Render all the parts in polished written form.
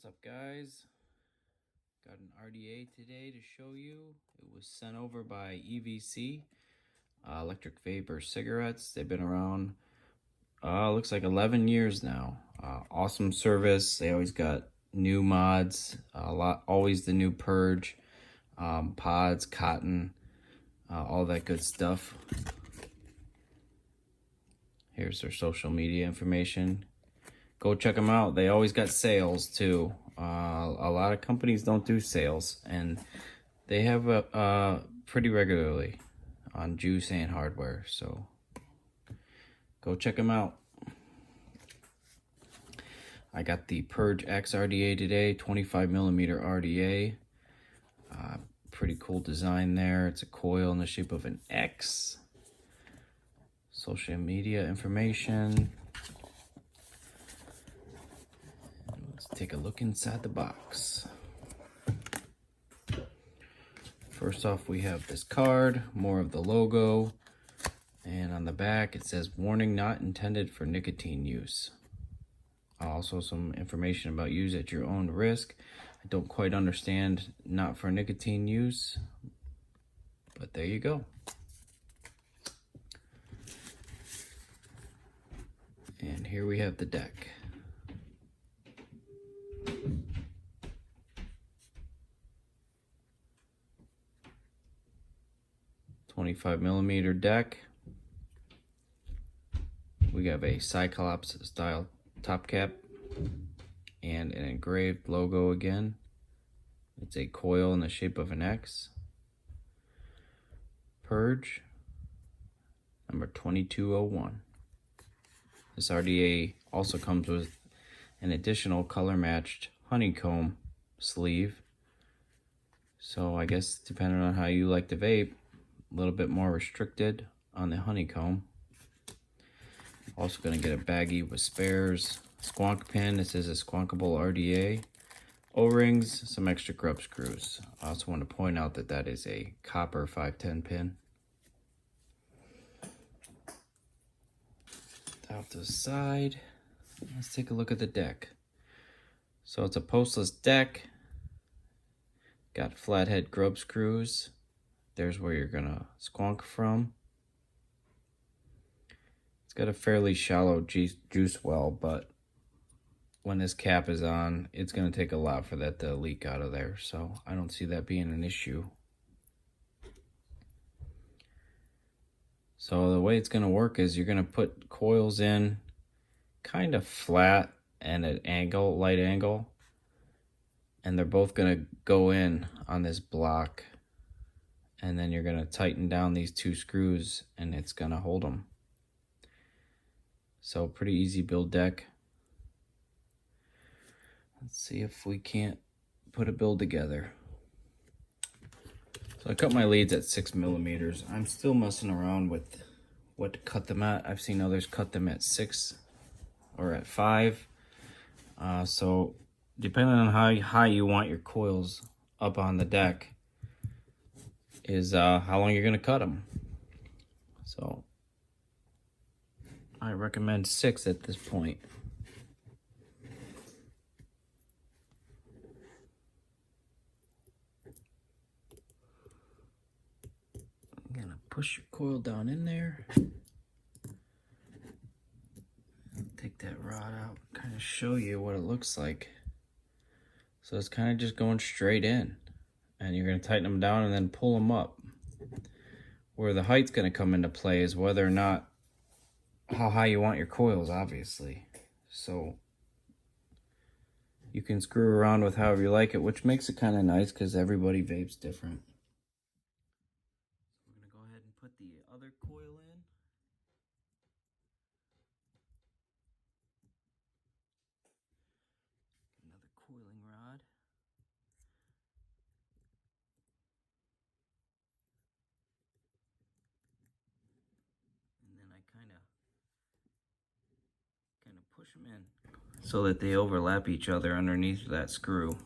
What's up, guys? Got an RDA today to show you. It was sent over by EVC, Electric Vapor Cigarettes. They've been around, looks like 11 years now. Awesome service. They always got new mods, always the new Purge, pods, cotton, all that good stuff. Here's their social media information. Go check them out. They always got sales too. A lot of companies don't do sales, and they have pretty regularly on juice and hardware. So go check them out. I got the Purge X RDA today, 25mm RDA. Pretty cool design there. It's a coil in the shape of an X. Social media information. Let's take a look inside the box. First off, we have this card, more of the logo, and on the back it says warning, not intended for nicotine use. Also some information about use at your own risk. I don't quite understand not for nicotine use, but there you go. And here we have the deck. $25mm deck. We have a Cyclops style top cap and an engraved logo again. It's a coil in the shape of an X. Purge number 2201. This RDA also comes with an additional color matched honeycomb sleeve. So I guess depending on how you like to vape, a little bit more restricted on the honeycomb. Also going to get a baggie with spares, squonk pin. This is a squonkable RDA. O-rings, some extra grub screws. I also want to point out that that is a copper 510 pin. Off to the side, let's take a look at the deck. So it's a postless deck. Got flathead grub screws. There's where you're gonna squonk from. It's got a fairly shallow juice well, but when this cap is on, it's gonna take a lot for that to leak out of there. So I don't see that being an issue. So the way it's gonna work is you're gonna put coils in kind of flat and at angle, light angle, and they're both gonna go in on this block. And then you're gonna tighten down these two screws and it's gonna hold them. So pretty easy build deck. Let's see if we can't put a build together. So I cut my leads at 6mm. I'm still messing around with what to cut them at. I've seen others cut them at 6 or at 5. So depending on how high you want your coils up on the deck is how long you're gonna cut them. So I recommend 6 at this point. I'm gonna push your coil down in there. Take that rod out, kind of show you what it looks like. So it's kind of just going straight in. And you're going to tighten them down and then pull them up. Where the height's going to come into play is whether or not how high you want your coils, obviously. So you can screw around with however you like it, which makes it kind of nice because everybody vapes different. We're going to go ahead and put the other coil in. Another coiling rod. Kind of push them in so that they overlap each other underneath that screw.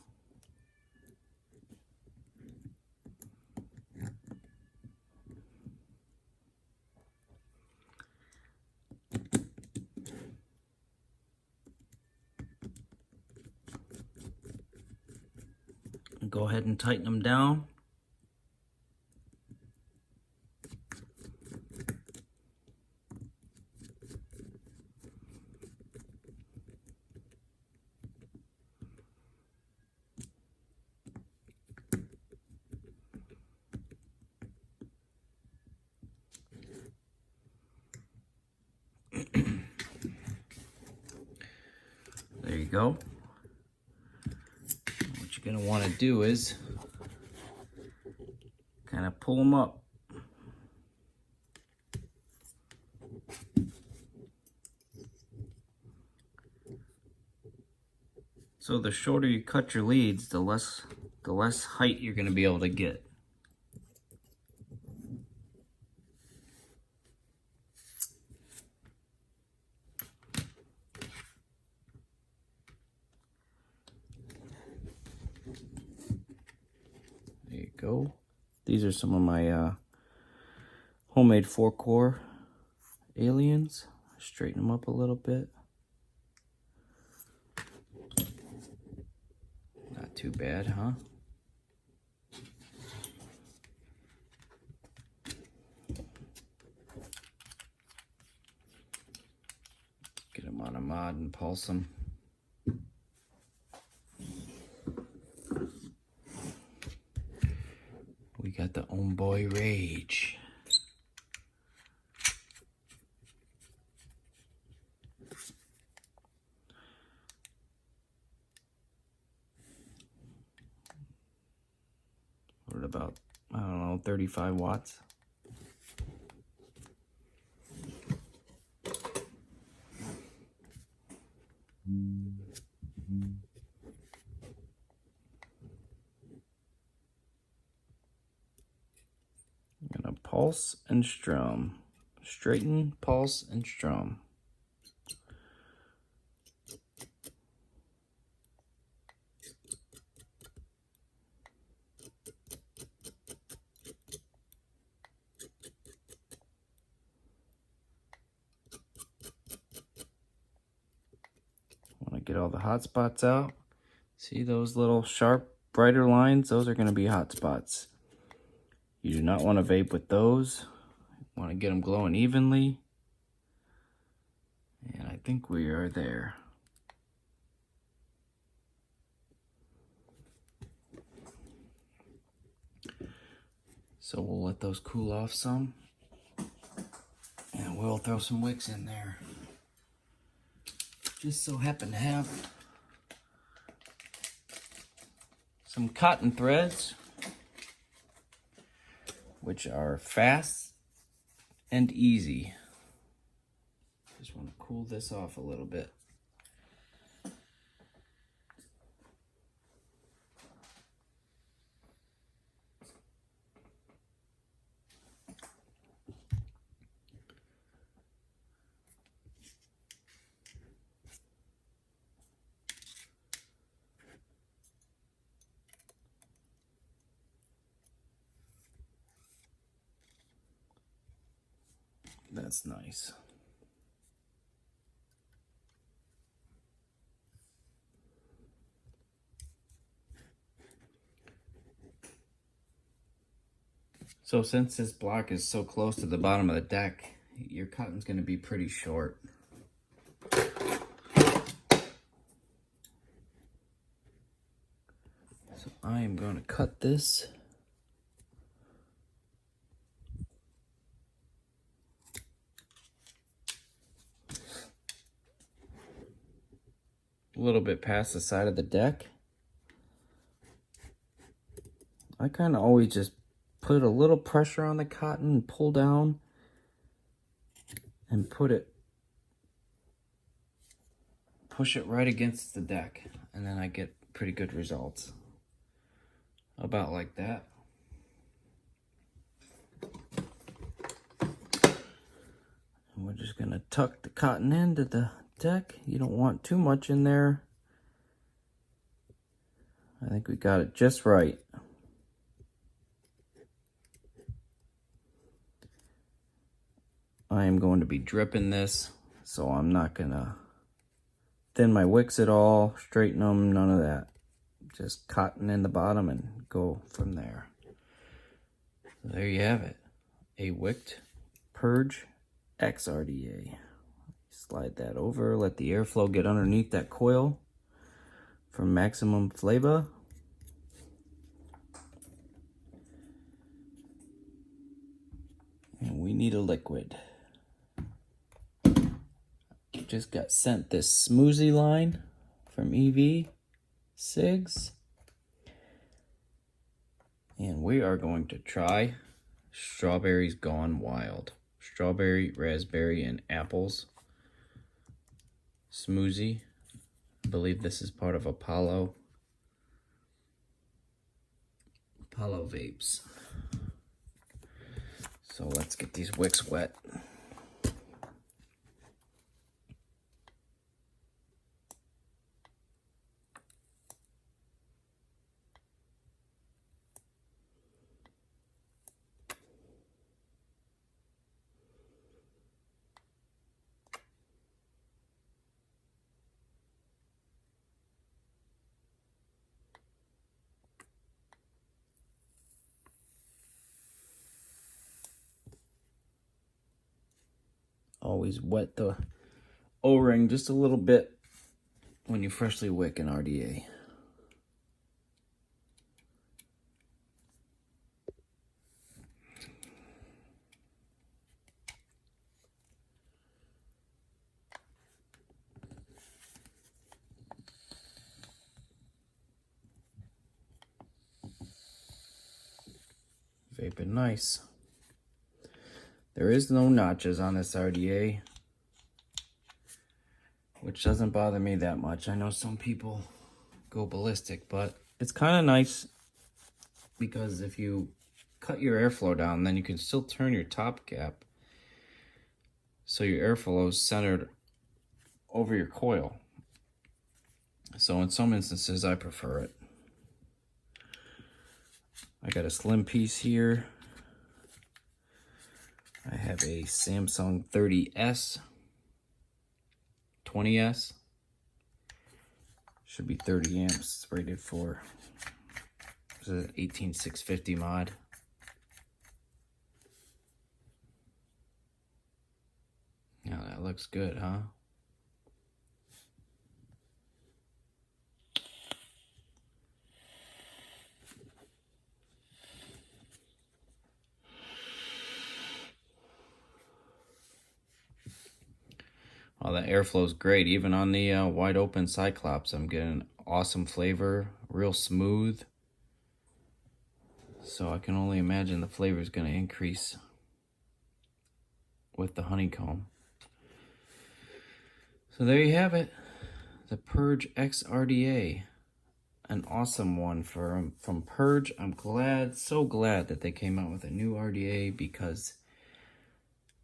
go ahead and tighten them down. There you go. What you're going to want to do is kind of pull them up. So the shorter you cut your leads, the less height you're going to be able to get. There you go. These are some of my homemade 4-core aliens. Straighten them up a little bit. Not too bad, huh? Get them on a mod and pulse them. We got the Homeboy Rage. What about, I don't know, 35 watts? I'm gonna pulse and strum. Straighten, pulse, and strum. Want to get all the hot spots out. See those little sharp, brighter lines? Those are going to be hot spots. You do not want to vape with those. You want to get them glowing evenly. And I think we are there. So we'll let those cool off some. And we'll throw some wicks in there. Just so happen to have some cotton threads, which are fast and easy. Just want to cool this off a little bit. That's nice. So since this block is so close to the bottom of the deck, your cotton's going to be pretty short. So I am going to cut this. A little bit past the side of the deck. I kind of always just put a little pressure on the cotton and pull down and push it right against the deck, and then I get pretty good results. About like that. And we're just gonna tuck the cotton into the deck. You don't want too much in there. I think we got it just right. I am going to be dripping this, so I'm not gonna thin my wicks at all, straighten them, none of that. just cotton in the bottom and go from there. So there you have it. A wicked Purge X RDA. Slide that over, let the airflow get underneath that coil for maximum flavor. And we need a liquid. Just got sent this smoothie line from EV Cigs. And we are going to try Strawberries Gone Wild. Strawberry, raspberry, and apples smoothie. I believe this is part of Apollo vapes. So let's get these wicks wet. Always wet the O-ring just a little bit when you freshly wick an RDA. Vaping nice. There is no notches on this RDA, which doesn't bother me that much. I know some people go ballistic, but it's kind of nice because if you cut your airflow down, then you can still turn your top cap so your airflow is centered over your coil. So in some instances, I prefer it. I got a slim piece here. I have a Samsung 30S, 20S. Should be 30 amps. It's rated for, this is an 18650 mod. Now that looks good, huh? Oh, the airflow is great. Even on the wide open Cyclops, I'm getting awesome flavor, real smooth. So I can only imagine the flavor is going to increase with the honeycomb. So there you have it, the Purge X RDA. An awesome one from Purge. I'm glad, so glad that they came out with a new RDA because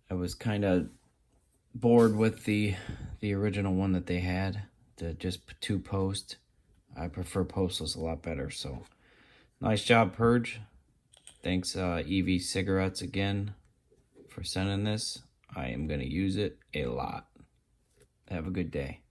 I was kind of bored with the original one that they had, the just 2-post. I prefer postless a lot better. So nice job, Purge. Thanks EV Cigarettes again for sending this. I am going to use it a lot. Have a good day.